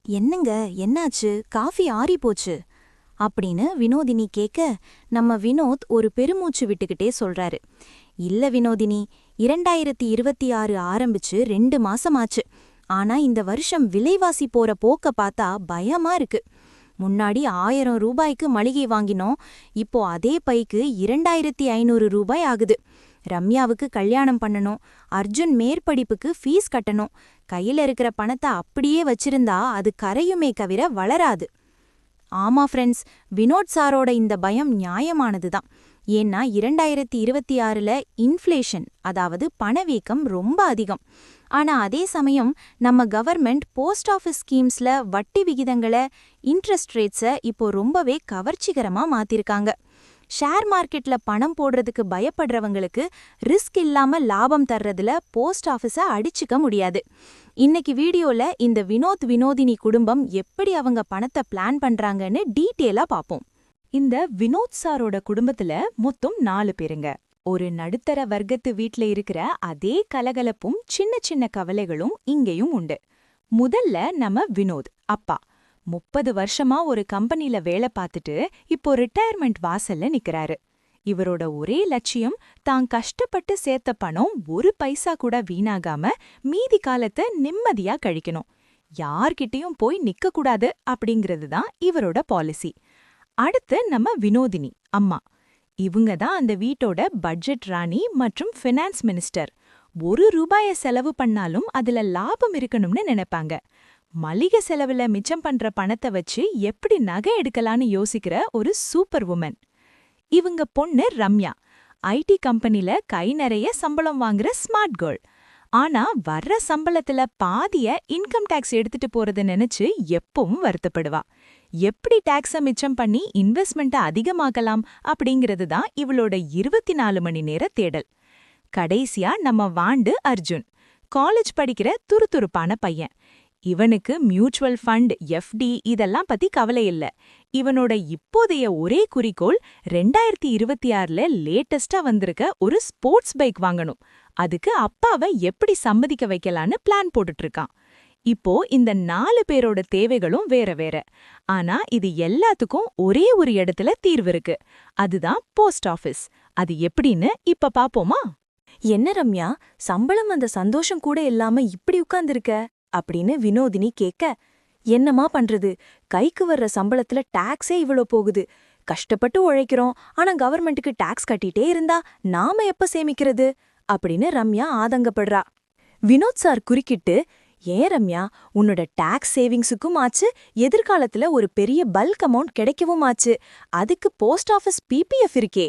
என்னங்க, என்னாச்சு? காஃபி ஆறி போச்சு அப்படின்னு வினோதினி கேட்க, நம்ம வினோத் ஒரு பெருமூச்சு விட்டுக்கிட்டே சொல்றாரு. இல்ல வினோதினி, 2026 ஆரம்பிச்சு 2 மாசமாச்சு. ஆனா இந்த வருஷம் விலைவாசி போற போக்க பார்த்தா பயமா இருக்கு. முன்னாடி 1000 ரூபாய்க்கு மளிகை வாங்கினோம். இப்போ அதே பைக்கு 2500 ரூபாய் ஆகுது. ரம்யாவுக்கு கல்யாணம் பண்ணணும், அர்ஜுன் மேற்படிப்புக்கு ஃபீஸ் கட்டணும். கையில இருக்கிற பணத்தை அப்படியே வச்சிருந்தா அது கரையுமே தவிர வளராது. ஆமா ஃப்ரெண்ட்ஸ், வினோத் சாரோட இந்த பயம் நியாயமானதுதான். ஏன்னா 2026ல இன்ஃப்ளேஷன், அதாவது பணவீக்கம் ரொம்ப அதிகம். ஆனா அதே சமயம் நம்ம கவர்மெண்ட் போஸ்ட் ஆஃபீஸ் ஸ்கீம்ஸ்ல வட்டி விகிதங்களை, இன்ட்ரெஸ்ட் ரேட்ஸை இப்போ ரொம்பவே கவர்ச்சிகரமா மாத்திருக்காங்க. ஷேர் மார்க்கெட்ல பணம் போடுறதுக்கு பயப்படுறவங்களுக்கு ரிஸ்க் இல்லாம லாபம் தர்றதுல போஸ்ட் ஆஃபீஸை அடிச்சுக்க முடியாது. இன்னைக்கு வீடியோல இந்த வினோதினி குடும்பம் எப்படி அவங்க பணத்தை பிளான் பண்றாங்கன்னு டீட்டெயிலா பாப்போம். இந்த வினோத் சாரோட குடும்பத்துல மொத்தம் 4 பேருங்க. ஒரு நடுத்தர வர்க்கத்து வீட்ல இருக்கிற அதே கலகலப்பும் சின்ன சின்ன கவலைகளும் இங்கேயும் உண்டு. முதல்ல நம்ம வினோத் அப்பா 30 வருஷமா ஒரு கம்பெனில வேலை பார்த்துட்டு இப்போ ரிட்டையர்மெண்ட் வாசல்ல நிக்கறாரு. இவரோட ஒரே லட்சியம் தான் கஷ்டப்பட்டு சேர்த்த பணம் ஒரு பைசா கூட வீணாகாம மீதி காலத்தை நிம்மதியா கழிக்கணும். யார்கிட்டயும் போய் நிக்க கூடாது அப்படிங்கிறது தான் இவரோட பாலிசி. அடுத்து நம்ம வினோதினி அம்மா. இவங்க தான் அந்த வீட்டோட பட்ஜெட் ராணி மற்றும் ஃபினான்ஸ் மினிஸ்டர். 1 ரூபாய செலவு பண்ணாலும் அதுல லாபம் இருக்கணும்னு நினைப்பாங்க. மளிகை செலவுல மிச்சம் பண்ற பணத்தை வச்சு எப்படி நகை எடுக்கலான்னு யோசிக்கிற ஒரு சூப்பர் உமன். இவங்க பொண்ணு ரம்யா, ஐடி கம்பெனில கை நிறைய சம்பளம் வாங்குற ஸ்மார்ட் கேர்ள். ஆனா வர்ற சம்பளத்துல பாதிய இன்கம் டாக்ஸ் எடுத்துட்டு போறத நினைச்சு எப்பவும் வருத்தப்படுவா. எப்படி டாக்ஸ மிச்சம் பண்ணி இன்வெஸ்ட்மெண்ட்டை அதிகமாக்கலாம் அப்படிங்கிறது தான் இவளோட 24 மணி நேர தேடல். கடைசியா நம்ம வாண்டு அர்ஜுன், காலேஜ் படிக்கிற துருதுருப்பான பையன். இவனுக்கு மியூச்சுவல் ஃபண்ட், எஃப்டி இதெல்லாம் பத்தி கவலை இல்ல. இவனோட இப்போதைய ஒரே குறிக்கோள் 2026ல லேட்டஸ்டா வந்திருக்க ஒரு ஸ்போர்ட்ஸ் பைக் வாங்கணும். அதுக்கு அப்பாவை எப்படி சம்மதிக்க வைக்கலான்னு பிளான் போட்டுட்டு இருக்கான். இப்போ இந்த 4 பேரோட தேவைகளும் வேற வேற. ஆனா இது எல்லாத்துக்கும் ஒரே ஒரு இடத்துல தீர்வு இருக்கு. அதுதான் போஸ்ட் ஆஃபீஸ். அது எப்படின்னு இப்ப பாப்போமா? என்ன ரம்யா, சம்பளம் அந்த சந்தோஷம் கூட இல்லாம இப்படி உட்கார்ந்திருக்க அப்படின்னு வினோதினி கேட்க, என்னமா பண்றது, கைக்கு வர்ற சம்பளத்துல டாக்ஸே இவ்வளோ போகுது. கஷ்டப்பட்டு உழைக்கிறோம், ஆனா கவர்மெண்ட்டுக்கு டாக்ஸ் கட்டிட்டே இருந்தா நாம எப்ப சேமிக்கிறது அப்படின்னு ரம்யா ஆதங்கப்படுறா. வினோத் சார் குறுக்கிட்டு, ஏன் ரம்யா, உன்னோட டாக்ஸ் சேவிங்ஸுக்கும் ஆச்சு, எதிர்காலத்துல ஒரு பெரிய பல்க் அமௌண்ட் கிடைக்கவும் ஆச்சு. அதுக்கு போஸ்ட் ஆஃபீஸ் பிபிஎஃப் இருக்கே.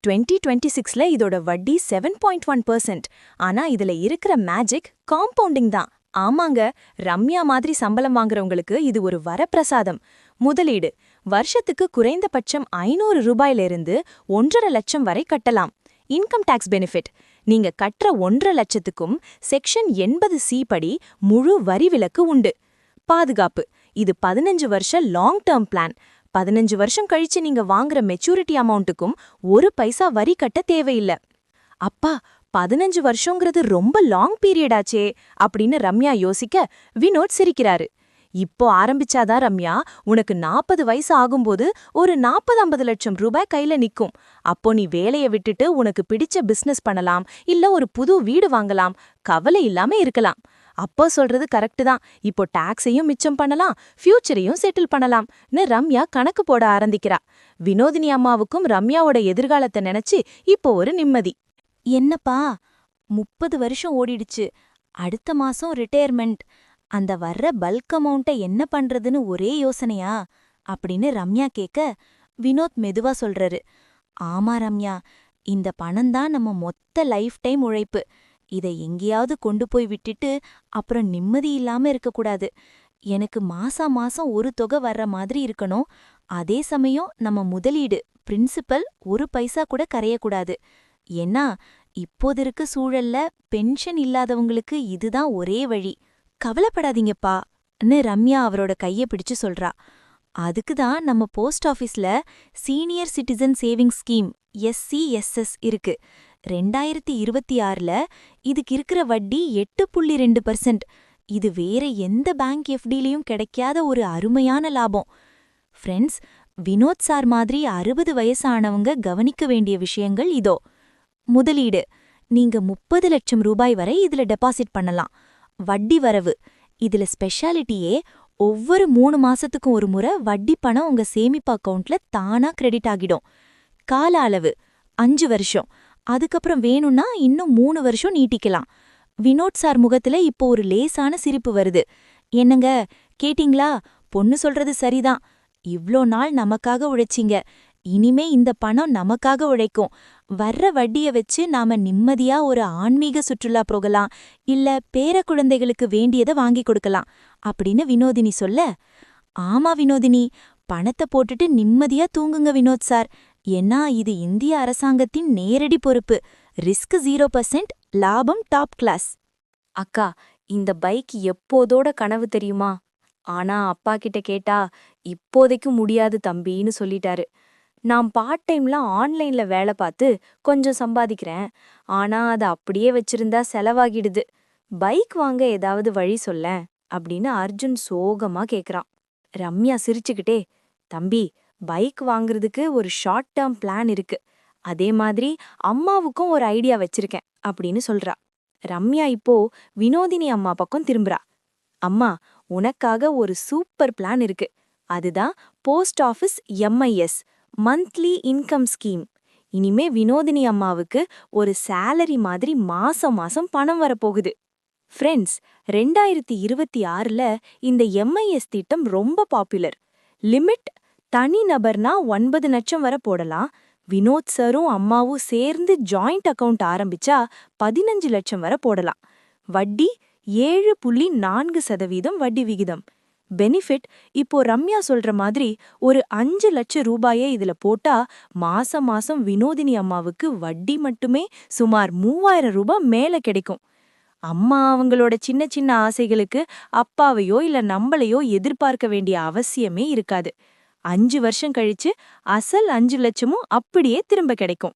2026ல இதோட வட்டி 7.1%. ஆனா இதுல இருக்கிற மேஜிக் காம்பவுண்டிங் தான். ஆமாங்க, ரம்யா மாதிரி சம்பளம் வாங்குறவங்களுக்கு இது ஒரு வரப்பிரசாதம். முதலீடு வருஷத்துக்கு குறைந்தபட்சம் 500 ரூபாயிலிருந்து 1.5 லட்சம் வரை கட்டலாம். இன்கம் டாக்ஸ் பெனிஃபிட், நீங்க கட்டுற 1.5 லட்சத்துக்கும் செக்ஷன் 80C படி முழு வரி விலக்கு உண்டு. பாதுகாப்பு, இது 15 வருஷ லாங் டேர்ம் பிளான். 15 வருஷம் கழிச்சு நீங்க வாங்குற மெச்சூரிட்டி அமௌண்ட்டுக்கும் 1 பைசா வரி கட்ட தேவையில்ல. அப்பா, 15 வருஷங்கிறது ரொம்ப லாங் பீரியடாச்சே அப்படின்னு ரம்யா யோசிக்க, வினோத் சிரிக்கிறாரு. இப்போ ஆரம்பிச்சாதான் ரம்யா, உனக்கு 40 வயசு ஆகும்போது ஒரு 40-50 லட்சம் ரூபாய் கையில நிக்கும். அப்போ நீ வேலைய விட்டுட்டு உனக்கு பிடிச்ச பிசினஸ் பண்ணலாம், இல்ல ஒரு புது வீடு வாங்கலாம், கவலை இல்லாம இருக்கலாம். அப்போ சொல்றது கரெக்ட் தான். இப்போ டாக்ஸையும் மிச்சம் பண்ணலாம், ஃபியூச்சரையும் செட்டில் பண்ணலாம்னு ரம்யா கணக்கு போட ஆரம்பிக்கிறா. வினோதினி அம்மாவுக்கும் ரம்யாவோட எதிர்காலத்தை நினைச்சு இப்போ ஒரு நிம்மதி. என்னப்பா, 30 வருஷம் ஓடிடுச்சு, அடுத்த மாசம் ரிட்டையர்மெண்ட், அந்த வர்ற பல்க் அமௌண்ட்டை என்ன பண்றதுன்னு ஒரே யோசனையா அப்படின்னு ரம்யா கேட்க, வினோத் மெதுவா சொல்றாரு, ஆமா ரம்யா, இந்த பணம்தான் நம்ம மொத்த லைஃப் டைம் உழைப்பு. இதை எங்கேயாவது கொண்டு போய் விட்டுட்டு அப்புறம் நிம்மதி இல்லாம இருக்கக்கூடாது. எனக்கு மாசம் ஒரு தொகை வர்ற மாதிரி இருக்கணும். அதே சமயம் நம்ம முதலீடு, பிரின்சிபல் 1 பைசா கூட கரையக்கூடாது. ஏன்னா இப்போது இருக்க சூழல்ல பென்ஷன் இல்லாதவங்களுக்கு இதுதான் ஒரே வழி. கவலைப்படாதீங்கப்பான்னு ரம்யா அவரோட கைய பிடிச்சு சொல்றா. அதுக்குதான் நம்ம போஸ்ட் ஆஃபீஸ்ல senior citizen savings scheme SCSS இருக்கு. 2026ல இதுக்கு இருக்கிற வட்டி 8.2%. இது வேற எந்த பேங்க் எஃப்டிலையும் கிடைக்காத ஒரு அருமையான லாபம். ஃப்ரெண்ட்ஸ், வினோத் சார் மாதிரி 60 வயசானவங்க கவனிக்க வேண்டிய விஷயங்கள் இதோ. முதலீடு: நீங்க 30 லட்சம் ரூபாய் வரை இதுல டெபாசிட் பண்ணலாம். வட்டி வரவு: இதுல ஸ்பெஷாலிட்டியே ஒவ்வொரு 3 மாசத்துக்கும் ஒரு முறை வட்டி பணம் உங்க சேமிப்பு அக்கவுண்ட்ல தானா கிரெடிட் ஆகிடும். கால அளவு: 5 வருஷம். அதுக்கப்புறம் வேணும்னா இன்னும் 3 வருஷம் நீட்டிக்கலாம். வினோத் சார் முகத்துல இப்போ ஒரு லேசான சிரிப்பு வருது. என்னங்க, கேட்டீங்களா? பொண்ணு சொல்றது சரிதான். இவ்ளோ நாள் நமக்காக உழைச்சிங்க. இனிமே இந்த பணம் நமக்காக உழைக்கும். வர்ற வட்டிய வச்சு நாம நிம்மதியா ஒரு ஆன்மீக சுற்றுலா போகலாம், இல்ல பேர குழந்தைகளுக்கு வேண்டியதை வாங்கி கொடுக்கலாம் அப்படின்னு வினோதினி சொல்ல, ஆமா வினோதினி, பணத்தை போட்டுட்டு நிம்மதியா தூங்குங்க வினோத் சார். ஏன்னா இது இந்திய அரசாங்கத்தின் நேரடி பொறுப்பு. ரிஸ்க் 0%, லாபம் டாப் கிளாஸ். அக்கா, இந்த பைக் எப்போதோட கனவு தெரியுமா? ஆனா அப்பா கிட்ட கேட்டா இப்போதைக்கு முடியாது தம்பின்னு சொல்லிட்டாரு. நான் பார்ட் டைம்ல ஆன்லைன்ல வேலை பார்த்து கொஞ்சம் சம்பாதிக்கிறேன். ஆனா அதை அப்படியே வச்சிருந்தா செலவாகிடுது. பைக் வாங்க ஏதாவது வழி சொல்லேன் அப்படின்னு அர்ஜுன் சோகமா கேக்குறான். ரம்யா சிரிச்சுக்கிட்டே, தம்பி, பைக் வாங்குறதுக்கு ஒரு ஷார்ட் டேர்ம் பிளான் இருக்கு. அதே மாதிரி அம்மாவுக்கும் ஒரு ஐடியா வச்சிருக்கேன் அப்படின்னு சொல்றா. ரம்யா இப்போ வினோதினி அம்மா பக்கம் திரும்புறா. அம்மா, உனக்காக ஒரு சூப்பர் பிளான் இருக்கு. அதுதான் post office MIS, monthly income scheme. இனிமே வினோதினி அம்மாவுக்கு ஒரு சேலரி மாதிரி மாசம் மாசம் பணம் வரப்போகுது. ஃப்ரெண்ட்ஸ், 2026ல இந்த எம்ஐஎஸ் திட்டம் ரொம்ப பாப்புலர். லிமிட்: தனி நபர்னா 9 லட்சம் வரை போடலாம். வினோத் சாரும் அம்மாவும் சேர்ந்து ஜாயிண்ட் அக்கவுண்ட் ஆரம்பிச்சா 15 லட்சம் வரை போடலாம். வட்டி 7.4% வட்டி விகிதம். பெனிஃபிட்: இப்போ ரம்யா சொல்ற மாதிரி ஒரு 5 லட்சம் ரூபாயை இதுல போட்டா மாசம் மாசம் வினோதினி அம்மாவுக்கு வட்டி மட்டுமே சுமார் 3000 ரூபாய் மேல கிடைக்கும். அம்மா அவங்களோட சின்ன சின்ன ஆசைகளுக்கு அப்பாவையோ இல்ல நம்மளையோ எதிர்பார்க்க வேண்டிய அவசியமே இருக்காது. 5 வருஷம் கழிச்சு அசல் 5 லட்சமும் அப்படியே திரும்ப கிடைக்கும்.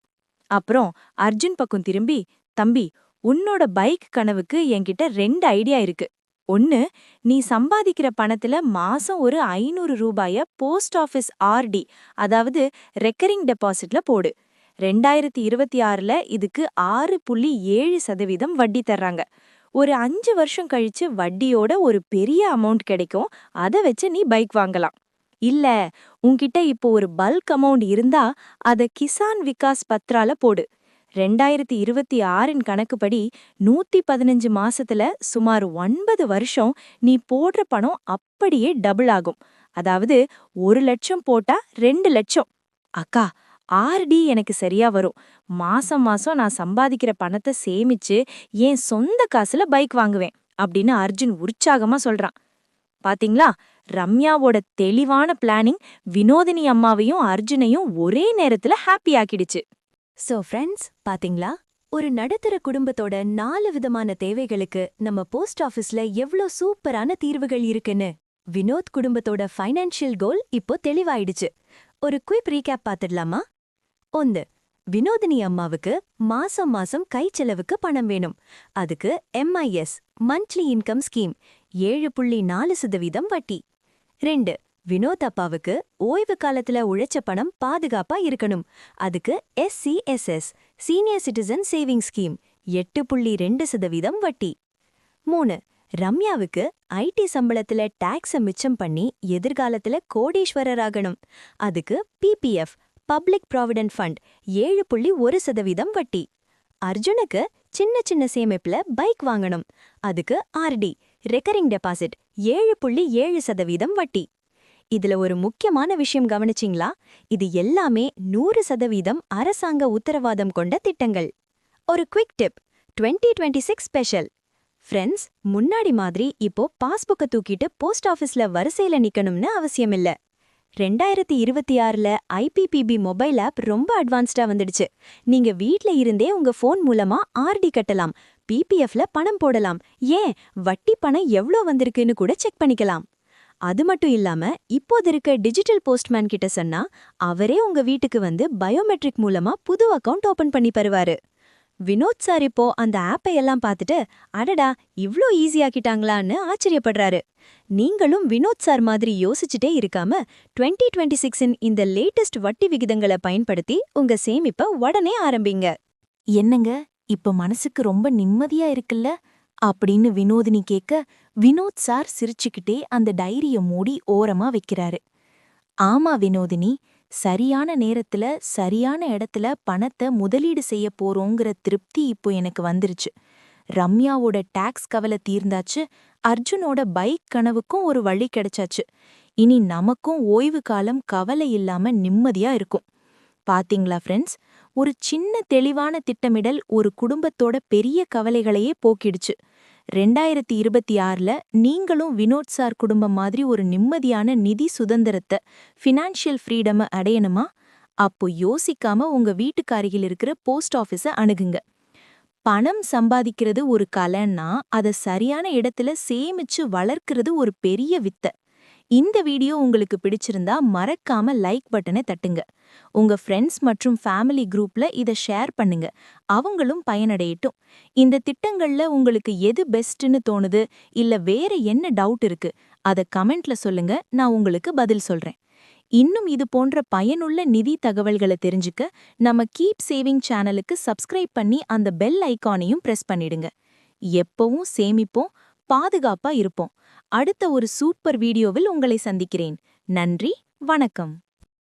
அப்புறம் அர்ஜுன் பக்கம் திரும்பி, தம்பி, உன்னோட பைக் கனவுக்கு என்கிட்ட 2 ஐடியா இருக்கு. ஒன்னு, நீ சம்பாதிக்கிற பணத்துல மாசம் ஒரு 500 ரூபாய போஸ்ட் ஆஃபீஸ் ஆர்டி, அதாவது ரெக்கரிங் டெபாசிட்ல போடு. 2026ல இதுக்கு 6.7% வட்டி தர்றாங்க. ஒரு 5 வருஷம் கழிச்சு வட்டியோட ஒரு பெரிய அமௌண்ட் கிடைக்கும். அதை வச்சு நீ பைக் வாங்கலாம். இல்ல, உன்கிட்ட இப்போ ஒரு பல்க் அமௌண்ட் இருந்தா அத கிசான் விகாஸ் பத்ரால போடு. 2026இன் கணக்குப்படி 115 மாசத்துல சுமார் 9 வருஷம் நீ போடுற பணம் அப்படியே டபுள் ஆகும். அதாவது 1 லட்சம் போட்டா 2 லட்சம். அக்கா, ஆர்டி எனக்கு சரியா வரும். மாசம் மாசம் நான் சம்பாதிக்கிற பணத்தை சேமிச்சு என் சொந்த காசுல பைக் வாங்குவேன் அப்படின்னு அர்ஜுன் உற்சாகமா சொல்றான். பாத்தீங்களா, ரம்யாவோட தெளிவான பிளானிங் வினோதினி அம்மாவையும் அர்ஜுனையும் ஒரே நேரத்துல ஹாப்பி ஆக்கிடுச்சு. சோ ஃப்ரெண்ட்ஸ், பாத்தீங்களா, ஒரு நடுத்தர குடும்பத்தோட 4 விதமான தேவைகளுக்கு நம்ம போஸ்ட் ஆஃபீஸ்ல எவ்ளோ சூப்பரான தீர்வுகள் இருக்குன்னு. வினோத் குடும்பத்தோட ஃபைனான்ஷியல் கோல் இப்போ தெளிவாயிடுச்சு. ஒரு குயிக் ரீகேப் பாத்துடலாமா? 1. வினோதினி அம்மாவுக்கு மாசம் மாசம் கை செலவுக்கு பணம் வேணும். அதுக்கு எம்ஐஎஸ், மந்த்லி இன்கம் ஸ்கீம், 7.4% வட்டி. 2. வினோத் அப்பாவுக்கு ஓய்வு காலத்துல உழைச்ச பணம் பாதுகாப்பா இருக்கணும். அதுக்கு SCSS, senior citizen saving scheme, 8.2% வட்டி. 3. ரம்யாவுக்கு ஐடி சம்பளத்துல டாக்ஸ மிச்சம் பண்ணி எதிர்காலத்துல கோடீஸ்வரராகணும். அதுக்கு PPF, பப்ளிக் ப்ராவிடென்ட் ஃபண்ட், 7.1% வட்டி. அர்ஜுனுக்கு சின்ன சின்ன சேமிப்புல பைக் வாங்கணும். அதுக்கு ஆர்டி, ரெக்கரிங் டெபாசிட், 7.7% வட்டி. இதுல ஒரு முக்கியமான விஷயம் கவனிச்சிங்களா? இது எல்லாமே 100% அரசாங்க உத்தரவாதம் கொண்ட திட்டங்கள். ஒரு குவிக் டிப்: 2026 ஸ்பெஷல். ஃப்ரெண்ட்ஸ், முன்னாடி மாதிரி இப்போ பாஸ்புக்க தூக்கிட்டு போஸ்ட் ஆஃபீஸ்ல வரிசையில நிக்கணும்னு அவசியமில்ல. 2026ல IPPB மொபைல் ஆப் ரொம்ப அட்வான்ஸ்டா வந்துடுச்சு. நீங்க வீட்ல இருந்தே உங்க போன் மூலமா ஆர்டி கட்டலாம், PPFல பணம் போடலாம், ஏன் வட்டி பணம் எவ்ளோ வந்திருக்குன்னு கூட செக் பண்ணிக்கலாம். அது மட்டும் இல்லாம இப்போது இருக்க டிஜிட்டல் போஸ்ட்மேன் கிட்ட சொன்னா அவரே உங்க வீட்டுக்கு வந்து பயோமெட்ரிக் மூலமா புது அக்கவுண்ட் ஓபன் பண்ணி தருவாரு. வினோத் சார் இப்போ அந்த ஆப்பை எல்லாம் பார்த்துட்டு அடடா இவ்ளோ ஈஸியாக்கிட்டாங்களான்னு ஆச்சரியப்படுறாரு. நீங்களும் வினோத் சார் மாதிரி யோசிச்சுட்டே இருக்காம 2026இன் இந்த லேட்டஸ்ட் வட்டி விகிதங்களை பயன்படுத்தி உங்க சேமிப்ப உடனே ஆரம்பிங்க. என்னங்க இப்ப மனசுக்கு ரொம்ப நிம்மதியா இருக்குல்ல அப்படின்னு வினோதினி கேட்க, வினோத் சார் சிரிச்சுக்கிட்டே அந்த டைரிய மூடி ஓரமா வைக்கிறாரு. ஆமா வினோதினி, சரியான நேரத்துல சரியான இடத்துல பணத்தை முதலீடு செய்ய போறோங்கிற திருப்தி இப்போ எனக்கு வந்துருச்சு. ரம்யாவோட டாக்ஸ் கவலை தீர்ந்தாச்சு, அர்ஜுனோட பைக் கனவுக்கும் ஒரு வழி கிடைச்சாச்சு. இனி நமக்கும் ஓய்வு காலம் கவலை இல்லாம நிம்மதியா இருக்கும். பாத்தீங்களா ஃப்ரெண்ட்ஸ், ஒரு சின்ன தெளிவான திட்டமிடல் ஒரு குடும்பத்தோட பெரிய கவலைகளையே போக்கிடுச்சு. 2026ல நீங்களும் வினோத் சார் குடும்பம் மாதிரி ஒரு நிம்மதியான நிதி சுதந்திரத்தை, ஃபினான்ஷியல் ஃப்ரீடமை அடையணுமா? அப்போ யோசிக்காம உங்க வீட்டுக்கு அருகில் இருக்கிற போஸ்ட் ஆஃபீஸை அணுகுங்க. பணம் சம்பாதிக்கிறது ஒரு கலைன்னா அதை சரியான இடத்துல சேமிச்சு வளர்க்கிறது ஒரு பெரிய வித்தை. இந்த வீடியோ உங்களுக்கு பிடிச்சிருந்தா மறக்காம லைக் பட்டனை தட்டுங்க. உங்க ஃப்ரெண்ட்ஸ் மற்றும் ஃபேமிலி குரூப்ல இதை ஷேர் பண்ணுங்க, அவங்களும் பயனடையட்டும். இந்த திட்டங்கள்ல உங்களுக்கு எது பெஸ்ட்னு தோணுது, இல்ல வேற என்ன டவுட் இருக்கு, அத கமெண்ட்ல சொல்லுங்க, நான் உங்களுக்கு பதில் சொல்றேன். இன்னும் இது போன்ற பயனுள்ள நிதி தகவல்களை தெரிஞ்சுக்க நம்ம கீப் சேவிங் சேனலுக்கு சப்ஸ்கிரைப் பண்ணி அந்த பெல் ஐகானையும் பிரஸ் பண்ணிடுங்க. எப்பவும் சேமிப்போம், பாதுகாப்பா இருப்போம். அடுத்த ஒரு சூப்பர் வீடியோவில் உங்களை சந்திக்கிறேன். நன்றி, வணக்கம்.